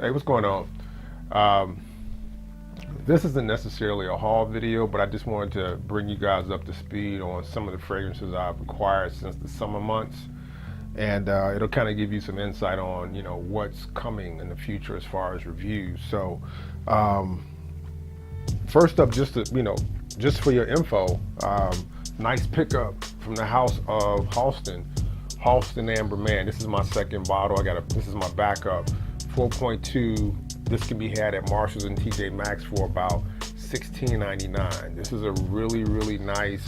Hey, what's going on? Um, this isn't necessarily a haul video, but I just wanted to bring you guys up to speed on some of the fragrances I've acquired since the summer months, and it'll kind of give you some insight on what's coming in the future as far as reviews. So, um, first up, just for your info, nice pickup from the house of Halston Amber Man. This is my second bottle. This is my backup. 4.2. This can be had at Marshalls and TJ Maxx for about $16.99. This is a really, really nice,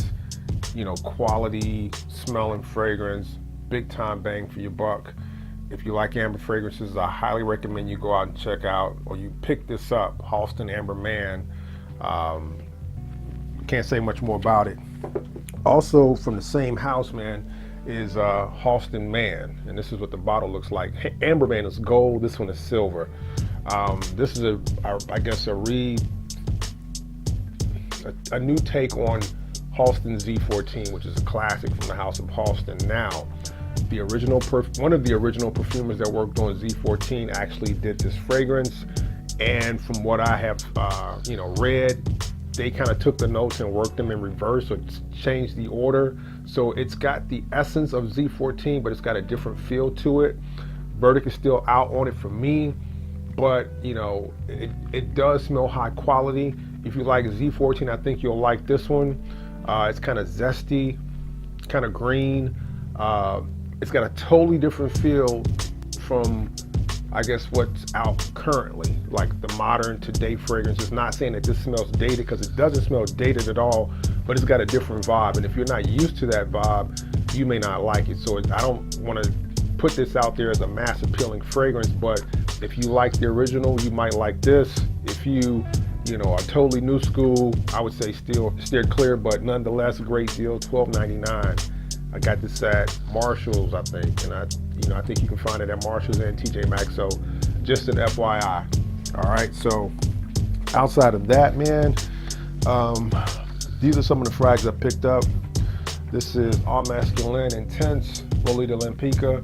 quality smelling fragrance. Big time bang for your buck. If you like amber fragrances, I highly recommend you go out and check out, or you pick this up, Halston Amber Man. Can't say much more about it. Also from the same house, man, is Halston Man, and this is what the bottle looks like. Amber Man is gold, this one is silver. This is a new take on Halston Z14, which is a classic from the house of Halston. Now, one of the original perfumers that worked on Z14 actually did this fragrance, and from what I have read, they kind of took the notes and worked them in reverse, or changed the order. So it's got the essence of Z14, but it's got a different feel to it. Verdict is still out on it for me, but it does smell high quality. If you like Z14, I think you'll like this one. It's kind of zesty, kind of green. It's got a totally different feel from, I guess, what's out currently, like the modern today fragrances. Not saying that this smells dated, because it doesn't smell dated at all, but it's got a different vibe. And if you're not used to that vibe, you may not like it. So I don't want to put this out there as a mass appealing fragrance, but if you like the original, you might like this. If you are totally new school, I would say still steer clear, but nonetheless, a great deal, $12.99. I got this at Marshalls, I think, and I think you can find it at Marshalls and TJ Maxx. So just an FYI. All right. So outside of that, man, these are some of the frags I picked up. This is All Masculine Intense Lolita Lampica.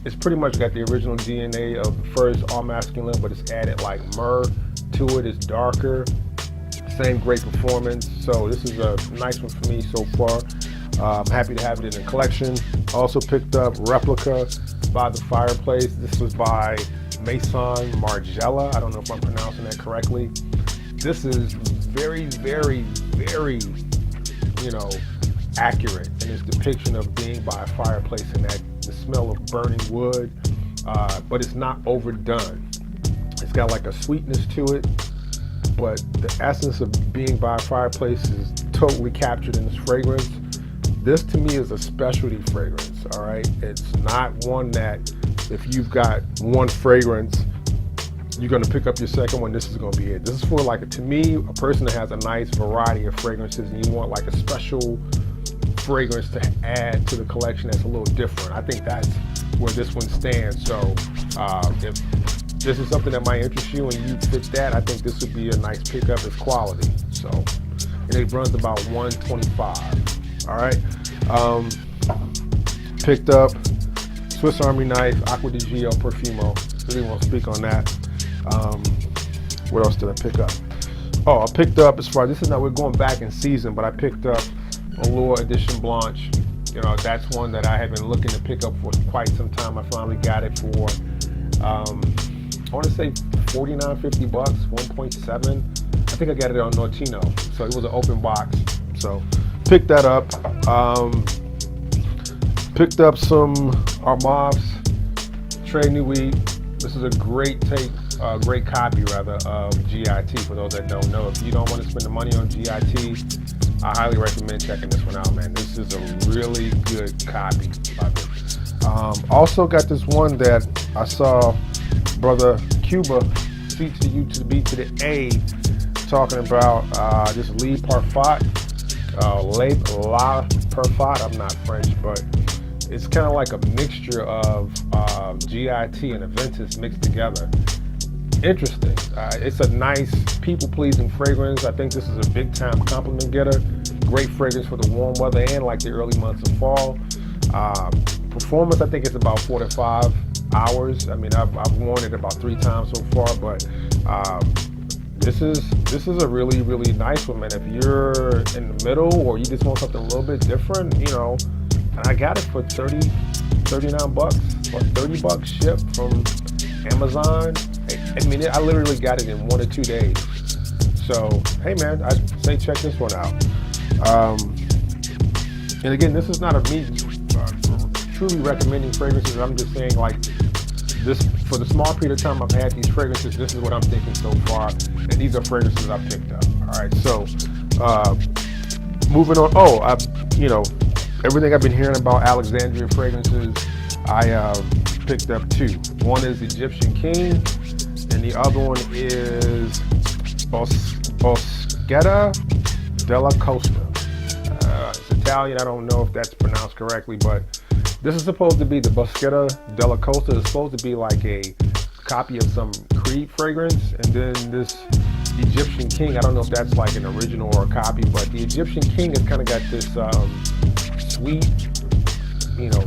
It's pretty much got the original DNA of the first All Masculine, but it's added like myrrh to it. It's darker. Same great performance. So this is a nice one for me so far. I'm happy to have it in the collection. Also picked up Replica by the Fireplace. This was by Maison Margiela. I don't know if I'm pronouncing that correctly. This is very, very, very, accurate in its depiction of being by a fireplace and the smell of burning wood, but it's not overdone. It's got like a sweetness to it, but the essence of being by a fireplace is totally captured in this fragrance. This to me is a specialty fragrance, all right? It's not one that if you've got one fragrance, you're gonna pick up your second one, this is gonna be it. This is for to me, a person that has a nice variety of fragrances and you want like a special fragrance to add to the collection that's a little different. I think that's where this one stands. So if this is something that might interest you and you fit that, I think this would be a nice pickup. It's quality. So, and it runs about $125. All right. Picked up Swiss Army Knife Acqua di Gio Profumo. Really won't speak on that. What else did I pick up? Oh, I picked up, as far as we're going back in season, but I picked up Allure Edition Blanche. That's one that I have been looking to pick up for quite some time. I finally got it for, I want to say $49.50, 1.7. I think I got it on Notino, so it was an open box. So picked that up. Picked up some Armav's Très Nuit. This is a great copy of GIT for those that don't know. If you don't want to spend the money on GIT, I highly recommend checking this one out, man. This is a really good copy of it. Also got this one that I saw Brother Cuba, C to the U to the B to the A, talking about this Lee Parfait, La Parfait. I'm not French, but it's kind of like a mixture of GIT and Aventus mixed together. Interesting. It's a nice people-pleasing fragrance. I think this is a big-time compliment getter. Great fragrance for the warm weather and like the early months of fall. Performance, I think it's about 4 to 5. hours. I mean, I've worn it about 3 times so far, but this is a really, really nice one, man. If you're in the middle or you just want something a little bit different, and I got it for 39 bucks or 30 bucks shipped from Amazon. I mean, I literally got it in 1 or 2 days. So, hey man, I'd say check this one out. And again, this is not me truly recommending fragrances. I'm just saying, like, this, for the small period of time I've had these fragrances, this is what I'm thinking so far. And these are fragrances I picked up. All right, so moving on. Everything I've been hearing about Alexandria fragrances, I picked up 2. One is Egyptian King, and the other one is Boschetta della Costa. It's Italian. I don't know if that's pronounced correctly, but this is supposed to be the Boschetta della Costa. It's supposed to be like a copy of some Creed fragrance, and then this Egyptian King, I don't know if that's like an original or a copy, but the Egyptian King has kind of got this sweet,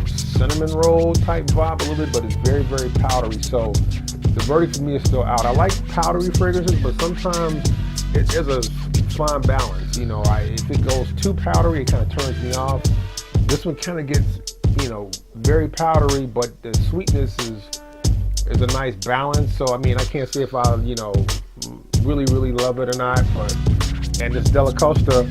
cinnamon roll type vibe a little bit, but it's very, very powdery. So the verdict for me is still out. I like powdery fragrances, but sometimes there's a fine balance. If it goes too powdery, it kind of turns me off. This one kind of gets, very powdery, but the sweetness is a nice balance. So I mean, I can't say if I, really, really love it or not. And this Della Costa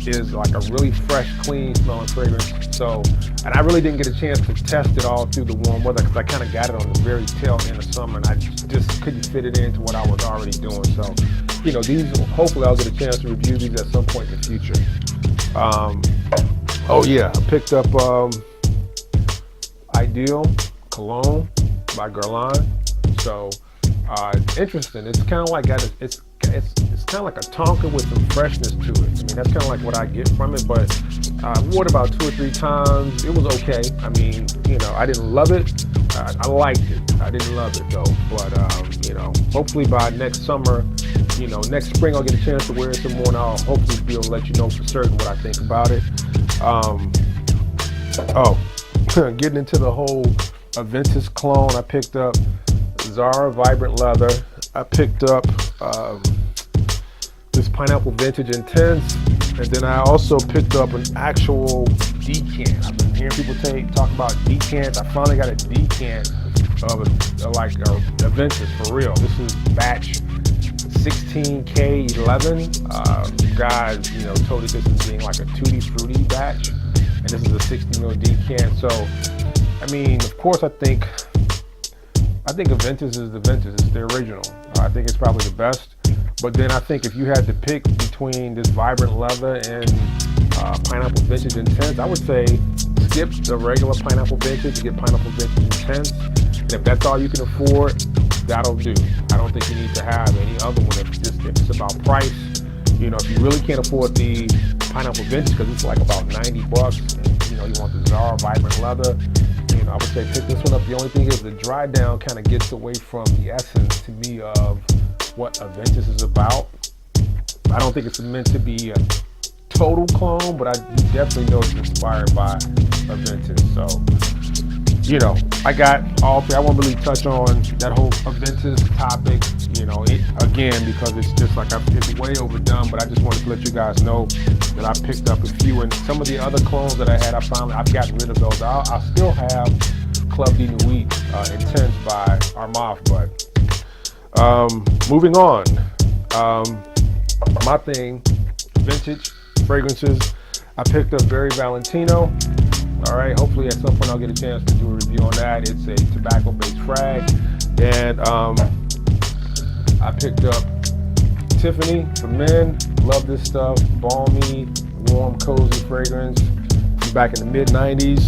is like a really fresh, clean smelling fragrance. So, and I really didn't get a chance to test it all through the warm weather because I kind of got it on the very tail end of summer, and I just couldn't fit it into what I was already doing. So, these, hopefully I'll get a chance to review these at some point in the future. I picked up Ideal Cologne by Guerlain. So, interesting. It's kind of like it's kind of like a Tonka with some freshness to it. I mean, that's kind of like what I get from it, but I wore it about 2 or 3 times. It was okay. I mean, I didn't love it. I liked it. I didn't love it though. But, hopefully by next summer, next spring I'll get a chance to wear it some more, and I'll hopefully be able to let you know for certain what I think about it. Getting into the whole Aventus clone, I picked up Zara Vibrant Leather. I picked up this Pineapple Vintage Intense, and then I also picked up an actual decant. I've been hearing people talk about decants. I finally got a decant of a Aventus for real. This is batch 16K11. Guys, told it this is being like a Tutti Frutti batch, and this is a 60 ml decant. So, I mean, of course, I think Aventus is the Aventus. It's the original. I think it's probably the best. But then I think if you had to pick between this Vibrant Leather and Pineapple Vintage Intense, I would say skip the regular Pineapple Vintage and get Pineapple Vintage Intense. And if that's all you can afford, that'll do. I don't think you need to have any other one if it's about price. If you really can't afford the Pineapple Vintage because it's like about 90 bucks, and, you want the Zara Vibrant Leather, I would say pick this one up. The only thing is the dry down kind of gets away from the essence to me of what Aventus is about. I don't think it's meant to be a total clone, but I definitely know it's inspired by Aventus. So, I got all 3. I won't really touch on that whole Aventus topic, again, because it's just like it's way overdone, but I just wanted to let you guys know that I picked up a few, and some of the other clones that I had, I've gotten rid of those. I still have Club de Nuit Intense by Armaf, but moving on. My thing, vintage fragrances. I picked up Very Valentino. All right, hopefully at some point I'll get a chance to do a review on that. It's a tobacco-based frag. And I picked up Tiffany for men. Love this stuff. Balmy, warm, cozy fragrance from back in the mid-90s.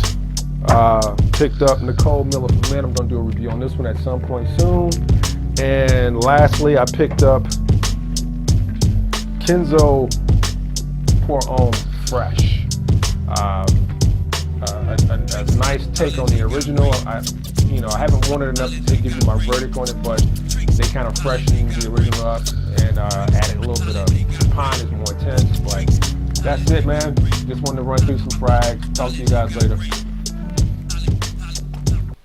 Picked up Nicole Miller for men. I'm going to do a review on this one at some point soon. And lastly, I picked up Kenzo Pour Homme Fresh. A nice take on the original. I haven't worn it enough to give you my verdict on it, but they kind of freshened the original up and added a little bit of pine is more intense. But that's it, man. Just wanted to run through some frags. Talk to you guys later.